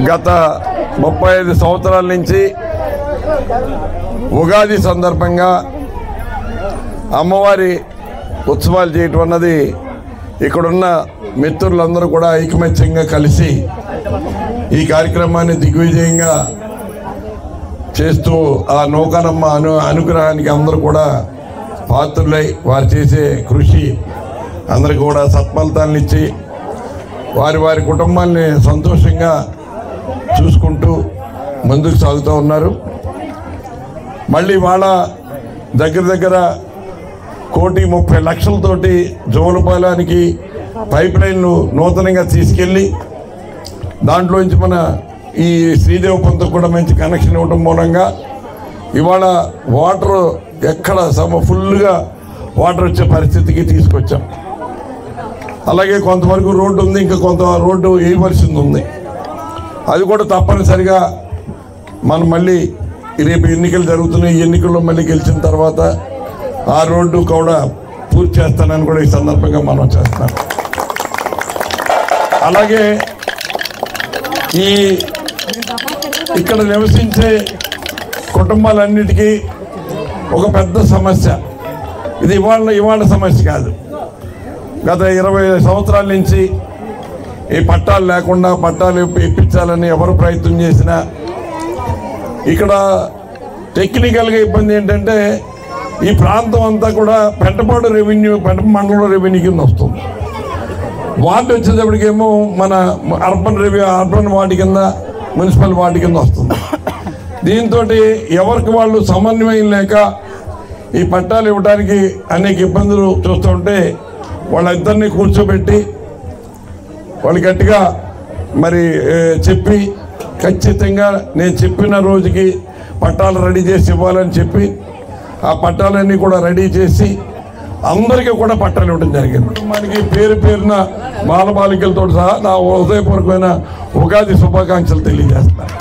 గత 35 సంవత్సరాల నుంచి ఉగాది సందర్భంగా అమ్మవారి ఉత్సవాలు చేయటం అన్నది ఇక్కడున్న మిత్రులందరూ కూడా ఐకమత్యంగా కలిసి ఈ కార్యక్రమాన్ని దిగ్విజయంగా చేస్తూ ఆ నౌకానమ్మ అనుగ్రహానికి అందరూ కూడా పాత్రులై వారు చేసే కృషి అందరికీ కూడా సత్ఫలితాలను ఇచ్చి వారి వారి కుటుంబాన్ని సంతోషంగా చూసుకుంటూ ముందుకు సాగుతూ ఉన్నారు. మళ్ళీ వాళ్ళ దగ్గర 1,30,00,000తోటి జోలపాలానికి పైప్ లైన్లు నూతనంగా తీసుకెళ్ళి దాంట్లోంచి మన ఈ శ్రీదేవి పంతకు కూడా మంచి కనెక్షన్ ఇవ్వడం మూలంగా ఇవాళ వాటర్ ఎక్కడ ఫుల్గా వాటర్ వచ్చే పరిస్థితికి తీసుకొచ్చాం. అలాగే కొంతవరకు రోడ్డు ఉంది, ఇంకా కొంత రోడ్డు వేయవలసింది ఉంది. అది కూడా తప్పనిసరిగా మనం మళ్ళీ రేపు ఎన్నికలు జరుగుతున్నాయి. ఈ ఎన్నికల్లో మళ్ళీ గెలిచిన తర్వాత ఆ రోడ్డు కూడా పూర్తి చేస్తానని కూడా ఈ సందర్భంగా మనం చేస్తున్నాం. అలాగే ఇక్కడ నివసించే కుటుంబాలన్నిటికీ ఒక పెద్ద సమస్య, ఇది ఇవాళ సమస్య కాదు. గత 20 సంవత్సరాల నుంచి ఈ పట్టాలు లేకుండా పట్టాలు ఇప్పించాలని ఎవరు ప్రయత్నం చేసినా ఇక్కడ టెక్నికల్గా ఇబ్బంది ఏంటంటే ఈ ప్రాంతం అంతా కూడా పెంటపాడు మండలం రెవెన్యూ కింద వస్తుంది. వార్డు వచ్చేటప్పటికేమో మన అర్బన్ వార్డు కింద, మున్సిపల్ వార్డు కింద వస్తుంది. దీంతో ఎవరికి వాళ్ళు సమన్వయం లేక ఈ పట్టాలు ఇవ్వడానికి అనేక ఇబ్బందులు చూస్తుంటే వాళ్ళిద్దరినీ కూర్చోబెట్టి వాళ్ళు గట్టిగా మరి చెప్పి ఖచ్చితంగా నేను చెప్పిన రోజుకి పట్టాలు రెడీ చేసి ఇవ్వాలని చెప్పి ఆ పట్టాలన్నీ కూడా రెడీ చేసి అందరికీ కూడా పట్టాలు ఇవ్వడం జరిగింది. మనకి పేరున బాలబాలికలతో సహా నా హృదయపూర్వకమైన ఉగాది శుభాకాంక్షలు తెలియజేస్తాను.